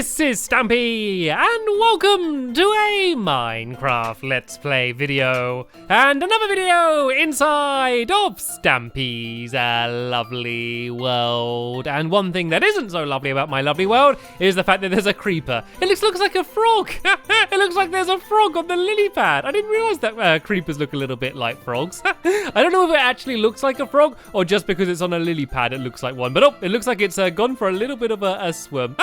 This is Stampy, and welcome to a Minecraft Let's Play video, and another video inside of Stampy's lovely world. And one thing that isn't so lovely about my lovely world is the fact that there's a creeper. It looks like a frog. It looks like there's a frog on the lily pad. I didn't realize that creepers look a little bit like frogs. I don't know if it actually looks like a frog, or just because it's on a lily pad it looks like one. But oh, it looks like it's gone for a little bit of a swim.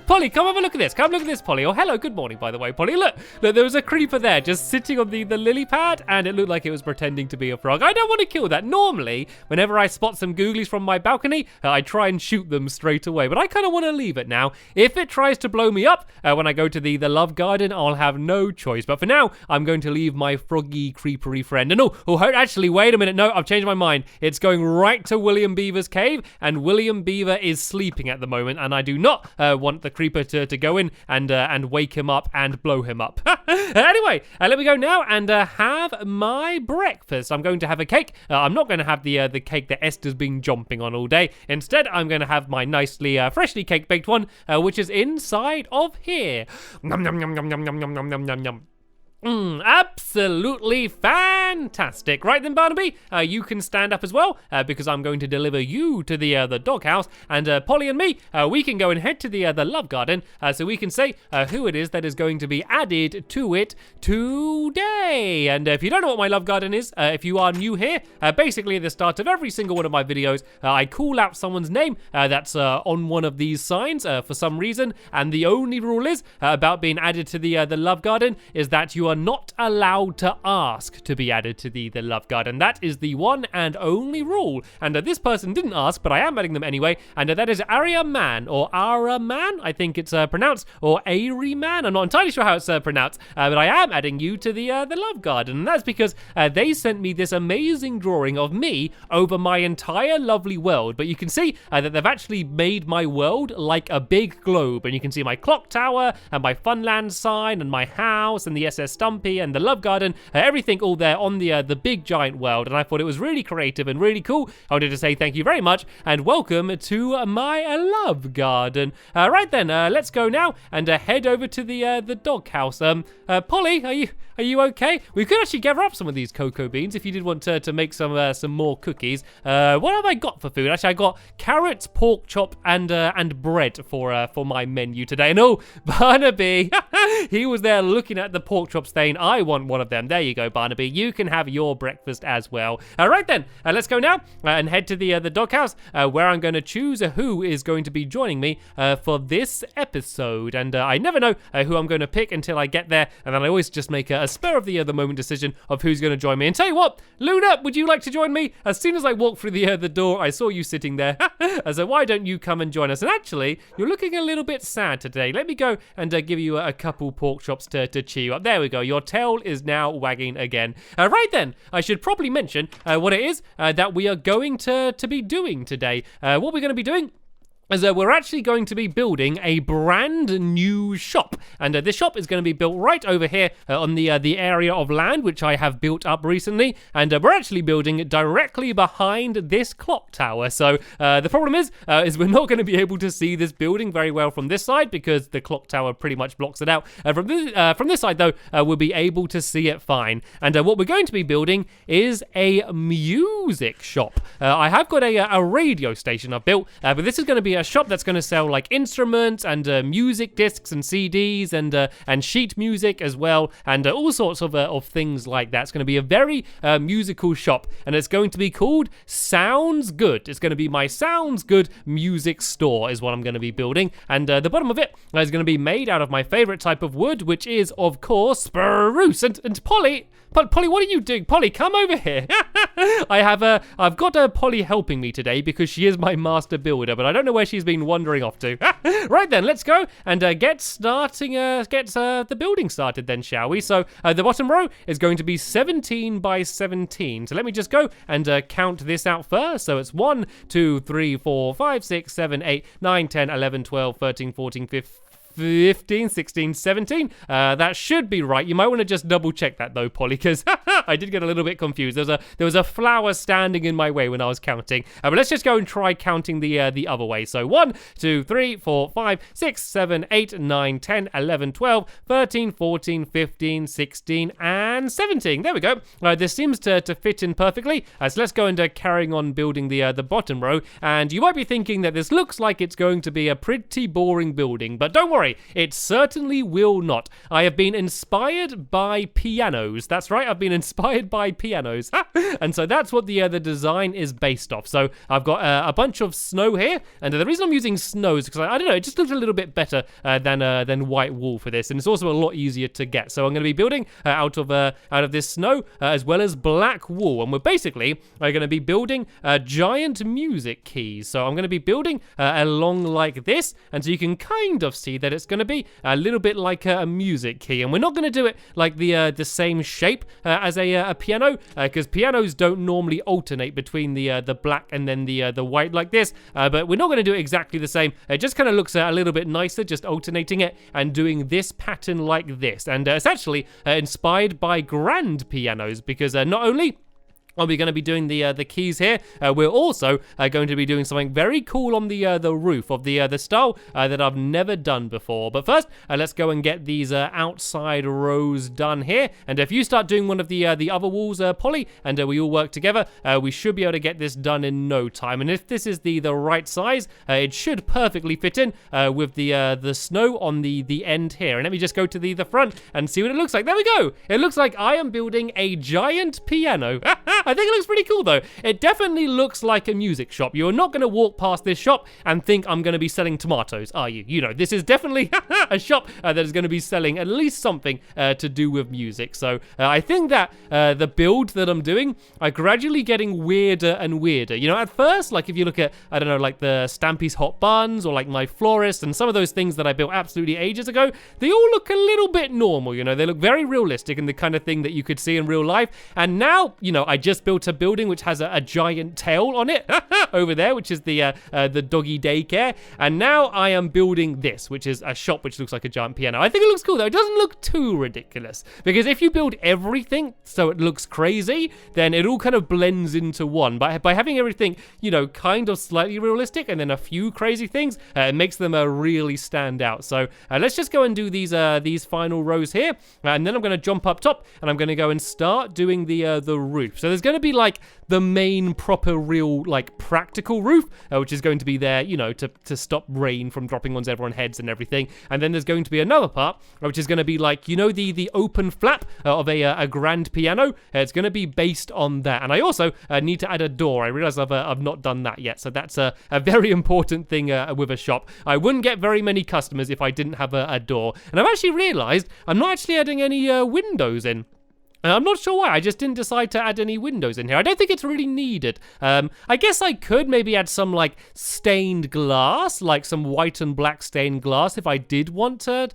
Polly, come have a look at this. Come look at this, Polly. Oh, hello. Good morning, by the way, Polly. Look, there was a creeper there just sitting on the lily pad, and it looked like it was pretending to be a frog. I don't want to kill that. Normally, whenever I spot some googlies from my balcony, I try and shoot them straight away, but I kind of want to leave it now. If it tries to blow me up when I go to the love garden, I'll have no choice. But for now, I'm going to leave my froggy, creepery friend. And actually, wait a minute. No, I've changed my mind. It's going right to William Beaver's cave, and William Beaver is sleeping at the moment, and I do not want the creeper to go in and wake him up and blow him up. Anyway, let me go now and have my breakfast. I'm going to have a cake. I'm not going to have the cake that Esther's been jumping on all day. Instead, I'm going to have my nicely freshly cake baked one, which is inside of here. Nom nom nom nom nom nom nom nom nom nom. Absolutely fantastic. Right then, Barnaby, you can stand up as well, because I'm going to deliver you to the doghouse, and Polly and me, we can go and head to the love garden, so we can say who it is that is going to be added to it today. And if you don't know what my love garden is, if you are new here, basically at the start of every single one of my videos, I call out someone's name that's on one of these signs for some reason, and the only rule is about being added to the love garden is that you are not allowed to ask to be added to the love garden. That is the one and only rule. And this person didn't ask, but I am adding them anyway. And that is Aria Man, or Ara Man, I think it's pronounced, or Ari Man. I'm not entirely sure how it's pronounced, but I am adding you to the love garden. And that's because they sent me this amazing drawing of me over my entire lovely world. But you can see that they've actually made my world like a big globe. And you can see my clock tower and my Funland sign and my house and the SS Stampy and the love garden, everything all there on the big giant world. And I thought it was really creative and really cool. I wanted to say thank you very much and welcome to my love garden. Right then, let's go now and head over to the doghouse. Polly, are you okay? We could actually gather up some of these cocoa beans if you did want to make some more cookies. What have I got for food? Actually, I got carrots, pork chop, and bread for my menu today. And oh, Barnaby, he was there looking at the pork chops saying, I want one of them. There you go, Barnaby. You can have your breakfast as well. All right then, let's go now and head to the doghouse where I'm going to choose who is going to be joining me for this episode. And I never know who I'm going to pick until I get there, and then I always just make a spur of the moment decision of who's going to join me. And tell you what, Luna, would you like to join me? As soon as I walked through the door, I saw you sitting there. So why don't you come and join us? And actually, you're looking a little bit sad today. Let me go and give you a couple pork chops to cheer you up. There we go. Your tail is now wagging again. Right then, I should probably mention what it is that we are going to be doing today. What we're going to be doing is we're actually going to be building a brand new shop, and this shop is going to be built right over here on the area of land which I have built up recently, and we're actually building it directly behind this clock tower. So the problem is we're not going to be able to see this building very well from this side because the clock tower pretty much blocks it out. From this side though, we'll be able to see it fine. And what we're going to be building is a music shop. I have got a radio station I've built, but this is going to be a shop that's going to sell like instruments and music discs and CDs and sheet music as well, and all sorts of things like that. It's going to be a very musical shop, and it's going to be called Sounds Good. It's going to be my Sounds Good music store is what I'm going to be building, and the bottom of it is going to be made out of my favorite type of wood, which is of course spruce. And Polly, what are you doing? Polly, come over here. I've got Polly helping me today because she is my master builder, but I don't know where she's been wandering off to. Right then, let's go and get the building started then, shall we? So the bottom row is going to be 17 by 17. So let me just go and count this out first. So it's 1, 2, 3, 4, 5, 6, 7, 8, 9, 10, 11, 12, 13, 14, 15. 15, 16, 17. That should be right. You might want to just double check that though, Polly, because I did get a little bit confused. There was a flower standing in my way when I was counting. But let's just go and try counting the other way. So 1, 2, 3, 4, 5, 6, 7, 8, 9, 10, 11, 12, 13, 14, 15, 16, and 17. There we go. This seems to fit in perfectly. So let's go and carrying on building the bottom row. And you might be thinking that this looks like it's going to be a pretty boring building, but don't worry, it certainly will not. I have been inspired by pianos. That's right, I've been inspired by pianos. And so that's what the design is based off. So I've got a bunch of snow here, and the reason I'm using snow is because I don't know, it just looks a little bit better than white wool for this, and it's also a lot easier to get. So I'm going to be building out of this snow as well as black wool, and we're basically going to be building giant music keys. So I'm going to be building along like this, and so you can kind of see that it's going to be a little bit like a music key, and we're not going to do it like the same shape as a piano, because pianos don't normally alternate between the black and then the white like this, but we're not going to do it exactly the same. It just kind of looks a little bit nicer, just alternating it and doing this pattern like this, and it's actually inspired by grand pianos, because not only are we going to be doing the keys here, we're also going to be doing something very cool on the roof of the style that I've never done before. But first, let's go and get these outside rows done here. And if you start doing one of the other walls, Polly, and we all work together, we should be able to get this done in no time. And if this is the right size, it should perfectly fit in with the snow on the end here. And let me just go to the front and see what it looks like. There we go. It looks like I am building a giant piano. I think it looks pretty cool though. It definitely looks like a music shop. You're not going to walk past this shop and think I'm going to be selling tomatoes, are you? You know, this is definitely a shop that is going to be selling at least something to do with music. So I think that the build that I'm doing are gradually getting weirder and weirder. You know, at first, like if you look at, I don't know, like the Stampy's Hot Buns or like my Florist and some of those things that I built absolutely ages ago, they all look a little bit normal, you know, they look very realistic and the kind of thing that you could see in real life. And now, you know, I just built a building which has a giant tail on it over there, which is the doggy daycare. And now I am building this, which is a shop which looks like a giant piano. I think it looks cool though. It doesn't look too ridiculous, because if you build everything so it looks crazy, then it all kind of blends into one. But by having everything, you know, kind of slightly realistic and then a few crazy things, it makes them really stand out. So let's just go and do these final rows here, and then I'm going to jump up top and I'm going to go and start doing the roof. So there's going to be like the main proper real like practical roof, which is going to be there, you know, to stop rain from dropping on everyone's heads and everything. And then there's going to be another part which is going to be like, you know, the open flap of a grand piano. It's going to be based on that. And I also need to add a door. I realize I've not done that yet, so that's a very important thing with a shop. I wouldn't get very many customers if I didn't have a door. And I've actually realized I'm not actually adding any windows in. I'm not sure why, I just didn't decide to add any windows in here. I don't think it's really needed. I guess I could maybe add some like stained glass, like some white and black stained glass if I did want to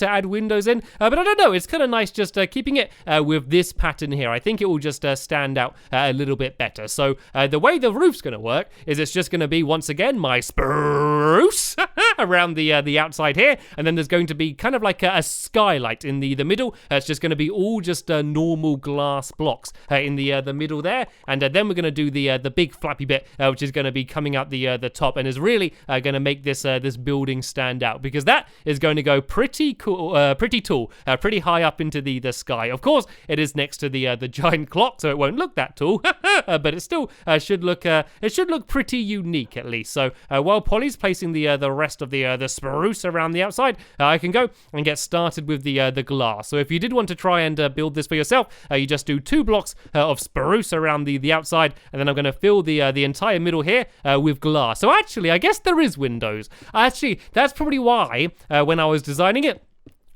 add windows in. But I don't know, it's kind of nice just keeping it with this pattern here. I think it will just stand out a little bit better. So the way the roof's going to work is it's just going to be, once again, my spruce around the outside here. And then there's going to be kind of like a skylight in the middle. It's just going to be all just normal glass blocks in the middle there, and then we're going to do the big flappy bit, which is going to be coming out the top, and is really going to make this building stand out, because that is going to go pretty cool, pretty tall, pretty high up into the sky. Of course, it is next to the giant clock, so it won't look that tall, but it still should look pretty unique at least. So while Polly's placing the rest of the spruce around the outside, I can go and get started with the glass. So if you did want to try and build this for yourself, you just do 2 blocks of spruce around the outside, and then I'm going to fill the entire middle here with glass. So actually, I guess there is windows. Actually, that's probably why when I was designing it,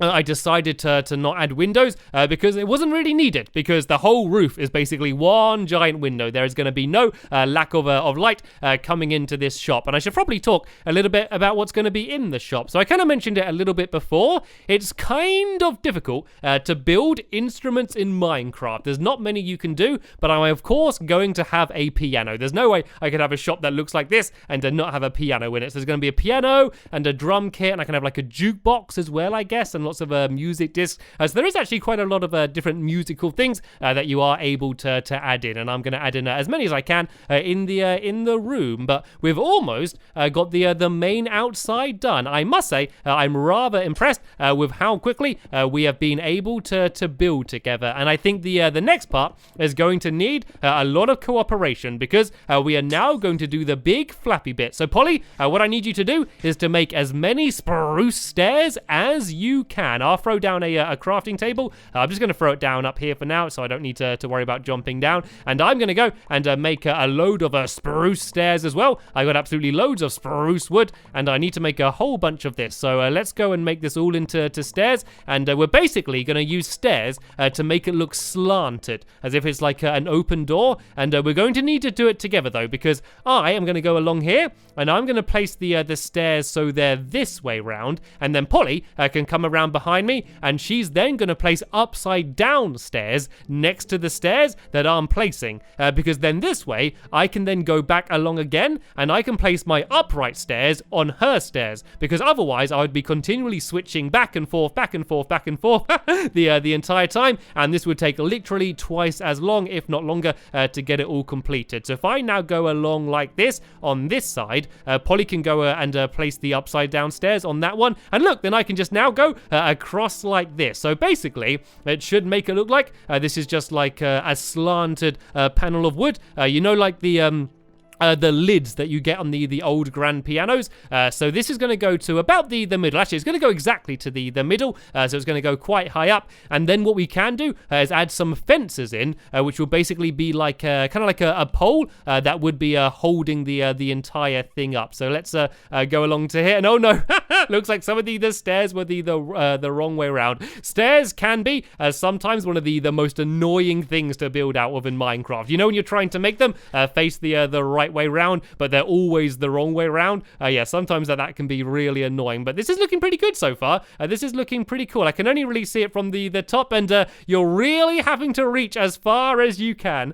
I decided to not add windows because it wasn't really needed, because the whole roof is basically one giant window. There is going to be no lack of light coming into this shop. And I should probably talk a little bit about what's going to be in the shop. So I kind of mentioned it a little bit before. It's kind of difficult to build instruments in Minecraft. There's not many you can do, but I'm of course going to have a piano. There's no way I could have a shop that looks like this and not have a piano in it. So there's going to be a piano and a drum kit, and I can have like a jukebox as well, I guess, and lots of music discs. So there is actually quite a lot of different musical things that you are able to add in, and I'm going to add in as many as I can in the room. But we've almost got the main outside done. I must say I'm rather impressed with how quickly we have been able to build together, and I think the next part is going to need a lot of cooperation, because we are now going to do the big flappy bit. So Polly, what I need you to do is to make as many spruce stairs as you can. I'll throw down a crafting table. I'm just going to throw it down up here for now, so I don't need to worry about jumping down. And I'm going to go and make a load of spruce stairs as well. I got absolutely loads of spruce wood, and I need to make a whole bunch of this. So let's go and make this all into stairs. And we're basically going to use stairs to make it look slanted, as if it's like an open door. And we're going to need to do it together though, because I am going to go along here, and I'm going to place the stairs so they're this way round, and then Polly can come around behind me, and she's then going to place upside down stairs next to the stairs that I'm placing, because then this way I can then go back along again, and I can place my upright stairs on her stairs, because otherwise I would be continually switching back and forth the entire time, and this would take literally twice as long, if not longer, to get it all completed. So if I now go along like this on this side, Polly can go and place the upside down stairs on that one, and look, then I can just now go across like this. So basically it should make it look like this is just like a slanted panel of wood, you know, like the lids that you get on the old grand pianos. So this is going to go to about the middle. Actually, it's going to go exactly to the middle. So it's going to go quite high up. And then what we can do is add some fences in, which will basically be like kind of like a pole that would be holding the entire thing up. So let's go along to here. And oh no, looks like some of the stairs were the wrong way around. Stairs can be sometimes one of the most annoying things to build out of in Minecraft. You know, when you're trying to make them face the right way round, but they're always the wrong way round. Yeah, sometimes that can be really annoying, but this is looking pretty good so far. This is looking pretty cool. I can only really see it from the top, and you're really having to reach as far as you can.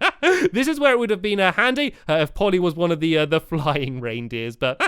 This is where it would have been handy if Polly was one of the flying reindeers, but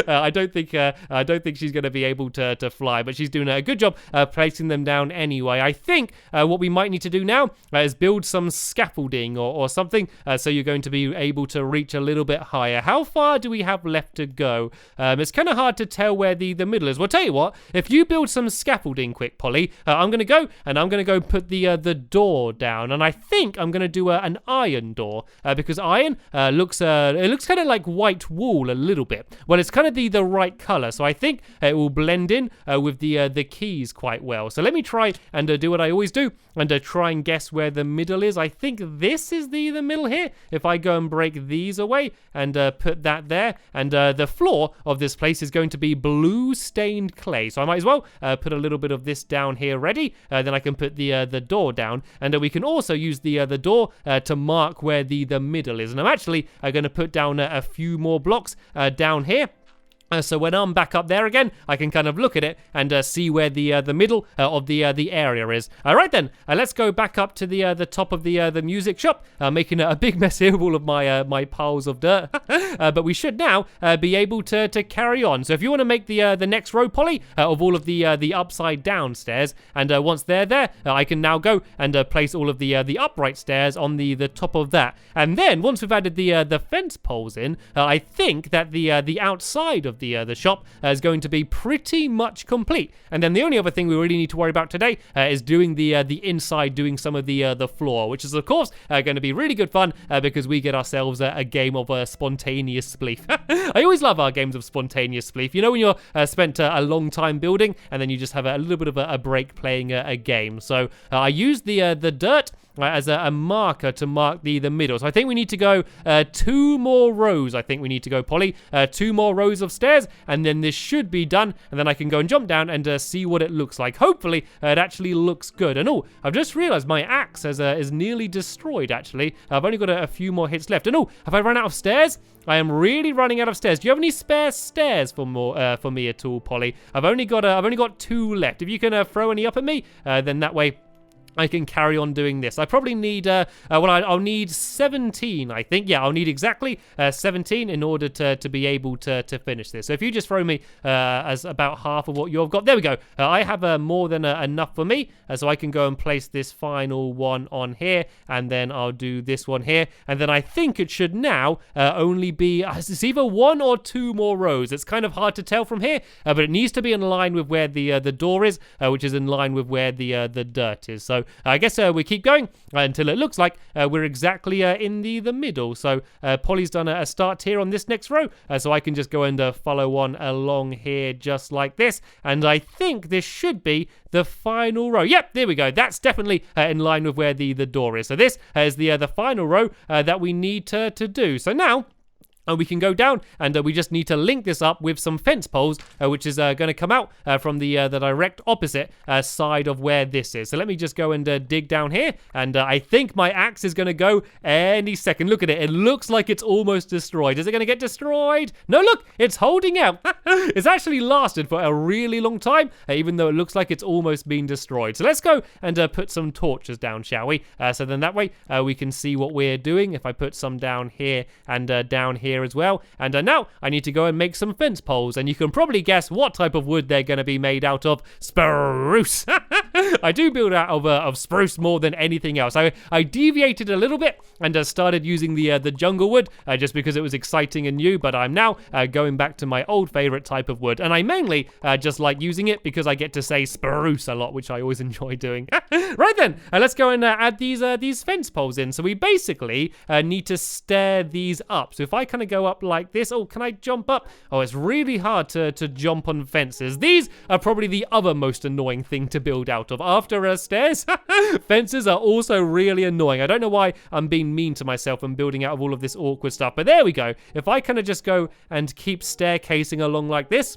I don't think she's going to be able to fly, but she's doing a good job placing them down anyway. I think what we might need to do now is build some scaffolding or something, so you're going to be able to reach a little bit higher. How far do we have left to go? It's kind of hard to tell where the middle is. Well, tell you what, if you build some scaffolding quick, Polly, I'm going to go put the door down, and I think I'm going to do an iron door, because iron looks kind of like white wool a little bit. Well, it's kind of the right color, so I think it will blend in with the keys quite well. So let me try and do what I always do, and try and guess where the middle is. I think this is the middle here. If I go and break these away and put that there, and the floor of this place is going to be blue stained clay, so I might as well put a little bit of this down here ready. Then I can put the door down, and we can also use the door to mark where the middle is. And I'm actually going to put down a few more blocks down here. So when I'm back up there again, I can kind of look at it and see where the middle of the area is. All right then, let's go back up to the top of the music shop, making a big mess here with all of my piles of dirt. But we should now be able to carry on. So if you want to make the next row, Polly, of all of the upside down stairs, and once they're there, I can now go and place all of the upright stairs on the top of that. And then once we've added the fence poles in, I think that the outside of the shop is going to be pretty much complete. And then the only other thing we really need to worry about today is doing the inside, doing some of the floor, which is of course going to be really good fun because we get ourselves a game of spontaneous spleef. I always love our games of spontaneous spleef. You know, when you're spent a long time building and then you just have a little bit of a break playing a game. So I used the dirt as a marker to mark the middle. So I think we need to go 2 more rows. I think we need to go, Polly. 2 more rows of stairs, and then this should be done. And then I can go and jump down and see what it looks like. Hopefully, it actually looks good. And oh, I've just realized my axe is nearly destroyed, actually. I've only got a few more hits left. And oh, have I run out of stairs? I am really running out of stairs. Do you have any spare stairs for me at all, Polly? I've only got 2 left. If you can throw any up at me, then that way I can carry on doing this. I probably need, I'll need 17, I think. Yeah, I'll need exactly 17 in order to be able to finish this. So if you just throw me as about half of what you've got. There we go. I have more than enough for me. So I can go and place this final one on here. And then I'll do this one here. And then I think it should now only be, it's either 1 or 2 more rows. It's kind of hard to tell from here. But it needs to be in line with where the door is, which is in line with where the dirt is. So I guess we keep going until it looks like we're exactly in the middle. So Polly's done a start here on this next row. So I can just go and follow on along here just like this. And I think this should be the final row. Yep, there we go. That's definitely in line with where the door is. So this is the final row that we need to do. So now we can go down, and we just need to link this up with some fence poles, which is going to come out from the direct opposite side of where this is. So let me just go and dig down here, and I think my axe is going to go any second. Look at it. It looks like it's almost destroyed. Is it going to get destroyed? No, look, it's holding out. It's actually lasted for a really long time, even though it looks like it's almost been destroyed. So let's go and put some torches down, shall we? So then that way we can see what we're doing. If I put some down here and down here as well. And now I need to go and make some fence poles, and you can probably guess what type of wood they're going to be made out of. Spruce. I do build out of spruce more than anything else. I deviated a little bit and started using the jungle wood just because it was exciting and new, but I'm now going back to my old favorite type of wood, and I mainly just like using it because I get to say spruce a lot, which I always enjoy doing. Right then, let's go and add these fence poles in. So we basically need to stair these up. So if I kind of go up like this, oh, can I jump up? Oh, it's really hard to jump on fences. These are probably the other most annoying thing to build out of. After stairs, fences are also really annoying. I don't know why I'm being mean to myself and building out of all of this awkward stuff, but there we go. If I kind of just go and keep staircasing along like this,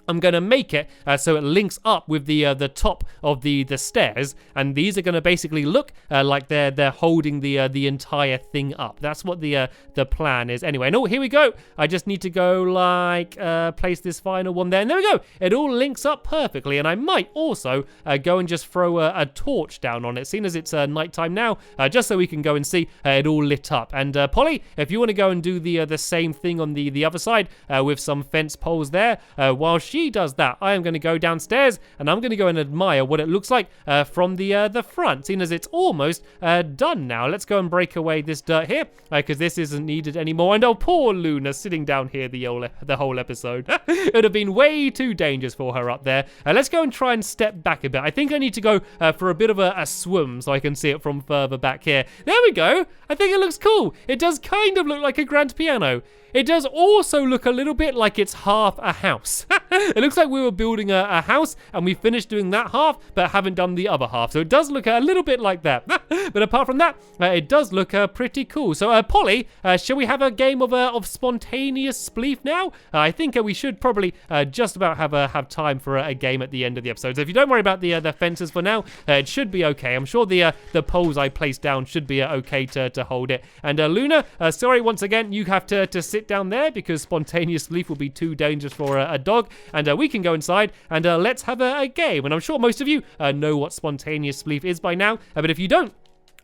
I'm going to make it so it links up with the top of the stairs, and these are going to basically look like they're holding the entire thing up. That's what the plan is. Anyway, no, here we go. I just need to go like place this final one there, and there we go. It all links up perfectly, and I might also go and just throw a torch down on it, seeing as it's nighttime now, just so we can go and see it all lit up. And Polly, if you want to go and do the same thing on the other side with some fence poles there, while she does that, I am going to go downstairs and I'm going to go and admire what it looks like from the front, seeing as it's almost done now. Let's go and break away this dirt here because this isn't needed anymore. And oh, poor Luna sitting down here the whole episode. It would have been way too dangerous for her up there. Let's go and try and step back a bit. I think I need to go for a bit of a swim so I can see it from further back here. There we go. I think it looks cool. It does kind of look like a grand piano. It does also look a little bit like it's half a house. It looks like we were building a house and we finished doing that half but haven't done the other half. So it does look a little bit like that. But apart from that, it does look pretty cool. So Polly, shall we have a game of spontaneous spleef now? I think we should probably just about have time for a game at the end of the episode. So if you don't worry about the fences for now, it should be okay. I'm sure the poles I placed down should be okay to hold it. And Luna, sorry once again, you have to sit down there because spontaneous spleef will be too dangerous for a dog. And we can go inside and let's have a game. And I'm sure most of you know what spontaneous spleef is by now. But if you don't,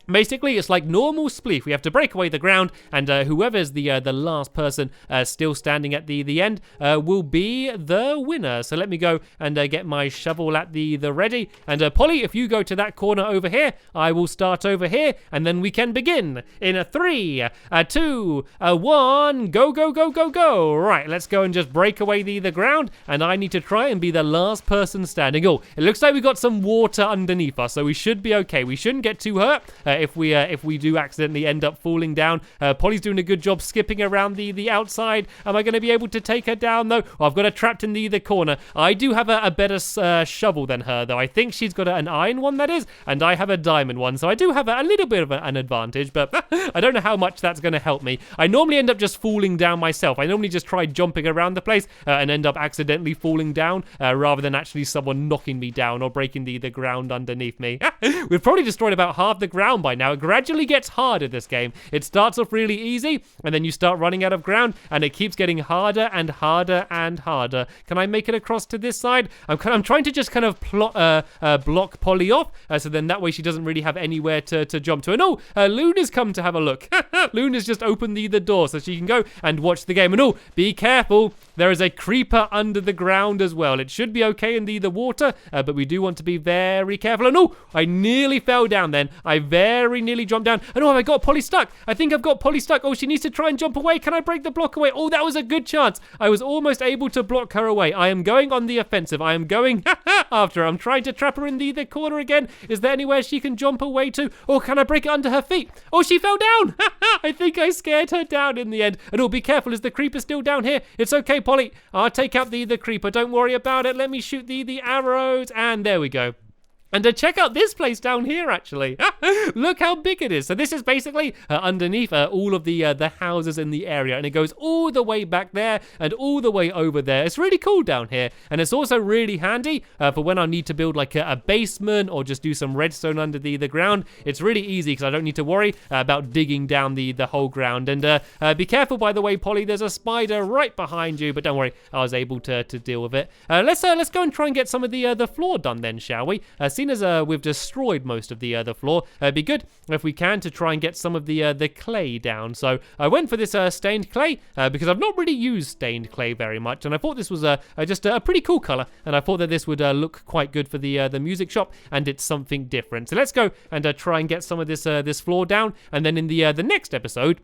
basically, it's like normal spleef. We have to break away the ground, and whoever's the last person still standing at the end will be the winner. So let me go and get my shovel at the ready. And Polly, if you go to that corner over here, I will start over here, and then we can begin in 3, 2, 1. Go, go, go, go, go. Right, let's go and just break away the ground, and I need to try and be the last person standing. Oh, it looks like we got some water underneath us, so we should be okay. We shouldn't get too hurt. if we do accidentally end up falling down. Polly's doing a good job skipping around the outside. Am I going to be able to take her down though? Oh, I've got her trapped in the corner. I do have a better shovel than her though. I think she's got an iron one, that is, and I have a diamond one, so I do have a little bit of an advantage, but I don't know how much that's going to help me. I normally end up just falling down myself. I normally just try jumping around the place and end up accidentally falling down rather than actually someone knocking me down or breaking the ground underneath me. We've probably destroyed about half the ground by now. It gradually gets harder, this game. It starts off really easy, and then you start running out of ground, and it keeps getting harder and harder and harder. Can I make it across to this side? I'm trying to just kind of block Polly off, so then that way she doesn't really have anywhere to jump to. And oh, Luna's come to have a look. Luna's just opened the door so she can go and watch the game. And oh, be careful. There is a creeper under the ground as well. It should be okay in the water, but we do want to be very careful. And oh, I nearly fell down then. I very nearly jumped down. And oh, have I got Polly stuck? I think I've got Polly stuck. Oh, she needs to try and jump away. Can I break the block away? Oh, that was a good chance. I was almost able to block her away. I am going on the offensive. I am going after her. I'm trying to trap her in the corner again. Is there anywhere she can jump away to? Or can I break it under her feet? Oh, she fell down. I think I scared her down in the end. And oh, be careful. Is the creeper still down here? It's okay, Polly. I'll take out the creeper. Don't worry about it. Let me shoot the arrows. And there we go. And check out this place down here, actually. Look how big it is. So this is basically underneath all of the houses in the area. And it goes all the way back there and all the way over there. It's really cool down here. And it's also really handy for when I need to build like a basement or just do some redstone under the ground. It's really easy because I don't need to worry about digging down the whole ground. And be careful, by the way, Polly. There's a spider right behind you. But don't worry, I was able to deal with it. Let's go and try and get some of the floor done then, shall we? Seeing as we've destroyed most of the floor, it'd be good if we can to try and get some of the clay down. So I went for this stained clay because I've not really used stained clay very much, and I thought this was just a pretty cool color, and I thought that this would look quite good for the music shop, and it's something different. So let's go and try and get some of this floor down, and then in the next episode,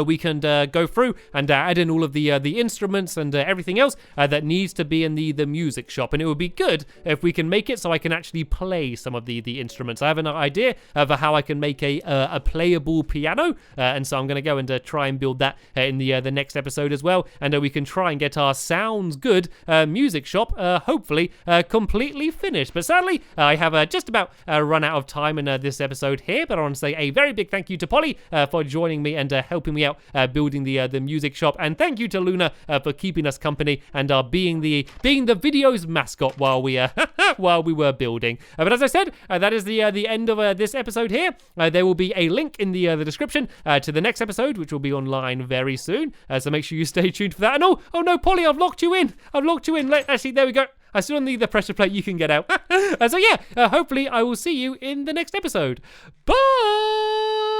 we can go through and add in all of the instruments and everything else that needs to be in the music shop. And it would be good if we can make it so I can actually play some of the instruments. I have an idea of how I can make a playable piano, and so I'm going to go and try and build that in the next episode as well. And we can try and get our sounds good music shop hopefully completely finished. But sadly, I have just about run out of time in this episode here. But I want to say a very big thank you to Polly for joining me and helping me out building the music shop, and thank you to Luna for keeping us company and being the video's mascot while we were building. But as I said, that is the end of this episode here. There will be a link in the description to the next episode, which will be online very soon. So make sure you stay tuned for that. And oh no, Polly, I've locked you in. Actually, there we go. I still need the pressure plate. You can get out. So yeah, hopefully I will see you in the next episode. Bye.